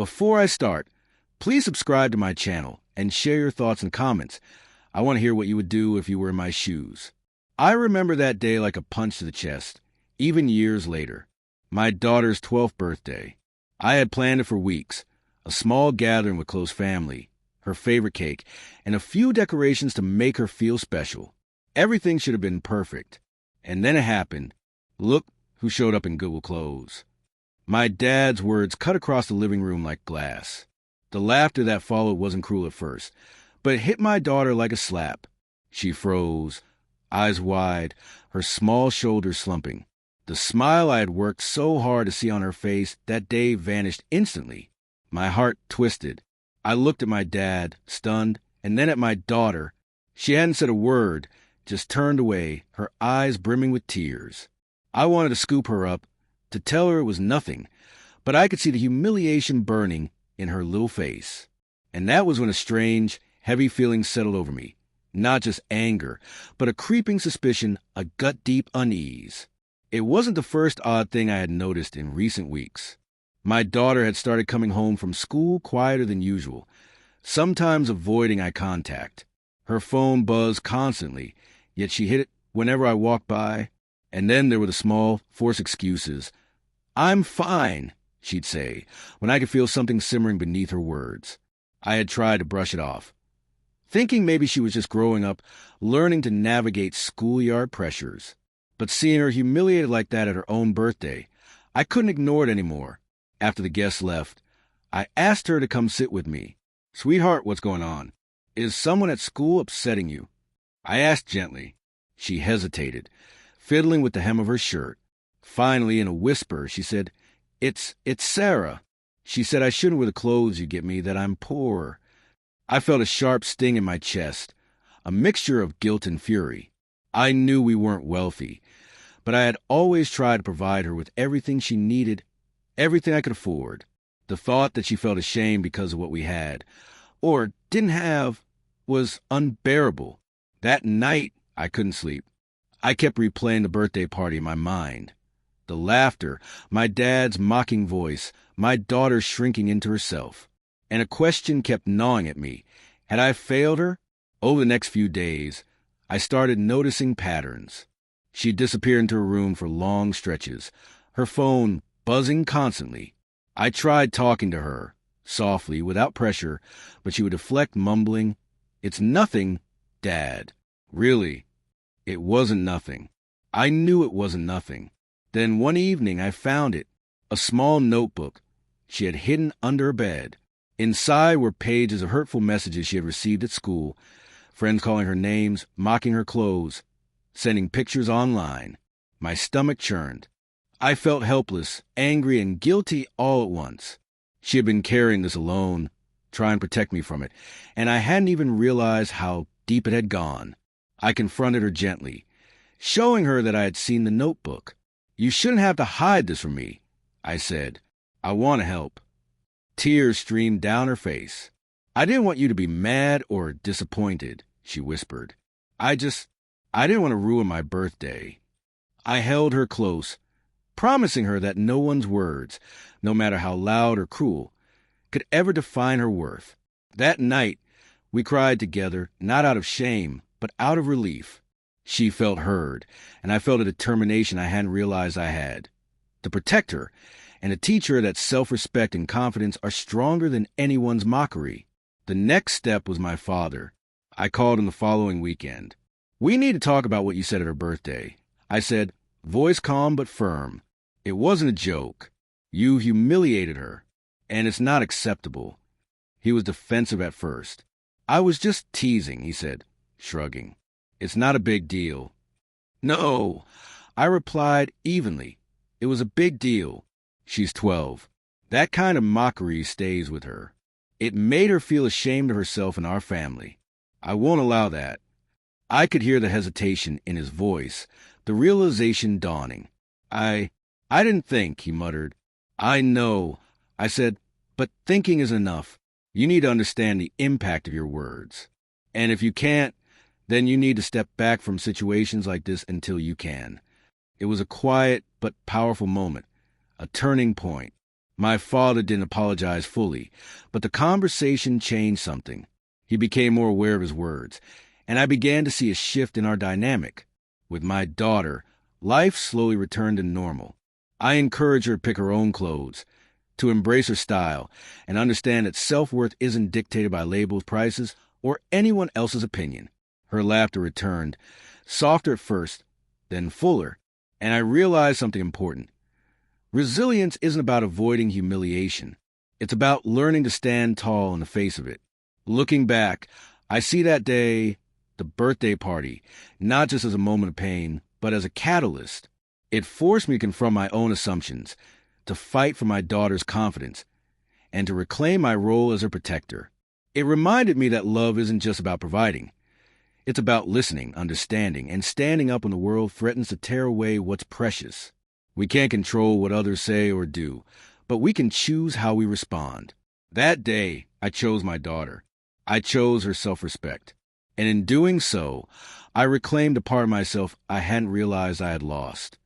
Before I start, please subscribe to my channel and share your thoughts and comments. I want to hear what you would do if you were in my shoes. I remember that day like a punch to the chest, even years later. My daughter's 12th birthday. I had planned it for weeks, a small gathering with close family, her favorite cake, and a few decorations to make her feel special. Everything should have been perfect. And then it happened. Look who showed up in Goodwill clothes. My dad's words cut across the living room like glass. The laughter that followed wasn't cruel at first, but it hit my daughter like a slap. She froze, eyes wide, her small shoulders slumping. The smile I had worked so hard to see on her face that day vanished instantly. My heart twisted. I looked at my dad, stunned, and then at my daughter. She hadn't said a word, just turned away, her eyes brimming with tears. I wanted to scoop her up, to tell her it was nothing, but I could see the humiliation burning in her little face. And that was when a strange, heavy feeling settled over me. Not just anger, but a creeping suspicion, a gut-deep unease. It wasn't the first odd thing I had noticed in recent weeks. My daughter had started coming home from school quieter than usual, sometimes avoiding eye contact. Her phone buzzed constantly, yet she hit it whenever I walked by. And then there were the small, forced excuses. "I'm fine," she'd say, when I could feel something simmering beneath her words. I had tried to brush it off, thinking maybe she was just growing up, learning to navigate schoolyard pressures. But seeing her humiliated like that at her own birthday, I couldn't ignore it anymore. After the guests left, I asked her to come sit with me. "Sweetheart, what's going on? Is someone at school upsetting you?" I asked gently. She hesitated, fiddling with the hem of her shirt. Finally, in a whisper, she said, It's Sarah. She said I shouldn't wear the clothes you get me, that I'm poor." I felt a sharp sting in my chest, a mixture of guilt and fury. I knew we weren't wealthy, but I had always tried to provide her with everything she needed, everything I could afford. The thought that she felt ashamed because of what we had, or didn't have, was unbearable. That night, I couldn't sleep. I kept replaying the birthday party in my mind. The laughter, my dad's mocking voice, my daughter shrinking into herself. And a question kept gnawing at me. Had I failed her? Over the next few days, I started noticing patterns. She'd disappear into her room for long stretches, her phone buzzing constantly. I tried talking to her, softly, without pressure, but she would deflect, mumbling, "It's nothing, Dad." Really, it wasn't nothing. I knew it wasn't nothing. Then one evening I found it, a small notebook she had hidden under her bed. Inside were pages of hurtful messages she had received at school, friends calling her names, mocking her clothes, sending pictures online. My stomach churned. I felt helpless, angry, and guilty all at once. She had been carrying this alone, trying to protect me from it, and I hadn't even realized how deep it had gone. I confronted her gently, showing her that I had seen the notebook. "You shouldn't have to hide this from me," I said. "I want to help." Tears streamed down her face. "I didn't want you to be mad or disappointed," she whispered. I didn't want to ruin my birthday." I held her close, promising her that no one's words, no matter how loud or cruel, could ever define her worth. That night, we cried together, not out of shame, but out of relief. She felt heard, and I felt a determination I hadn't realized I had. To protect her, and to teach her that self-respect and confidence are stronger than anyone's mockery. The next step was my father. I called him the following weekend. "We need to talk about what you said at her birthday," I said, voice calm but firm. "It wasn't a joke. You humiliated her, and it's not acceptable." He was defensive at first. "I was just teasing," he said, shrugging. "It's not a big deal." "No," I replied evenly. "It was a big deal. She's 12. That kind of mockery stays with her. It made her feel ashamed of herself and our family. I won't allow that." I could hear the hesitation in his voice, the realization dawning. I didn't think," he muttered. "I know," I said, "but thinking is enough. You need to understand the impact of your words. And if you can't, then you need to step back from situations like this until you can." It was a quiet but powerful moment, a turning point. My father didn't apologize fully, but the conversation changed something. He became more aware of his words, and I began to see a shift in our dynamic. With my daughter, life slowly returned to normal. I encouraged her to pick her own clothes, to embrace her style, and understand that self-worth isn't dictated by labels, prices, or anyone else's opinion. Her laughter returned, softer at first, then fuller, and I realized something important. Resilience isn't about avoiding humiliation. It's about learning to stand tall in the face of it. Looking back, I see that day, the birthday party, not just as a moment of pain, but as a catalyst. It forced me to confront my own assumptions, to fight for my daughter's confidence, and to reclaim my role as her protector. It reminded me that love isn't just about providing. It's about listening, understanding, and standing up when the world threatens to tear away what's precious. We can't control what others say or do, but we can choose how we respond. That day, I chose my daughter. I chose her self-respect. And in doing so, I reclaimed a part of myself I hadn't realized I had lost.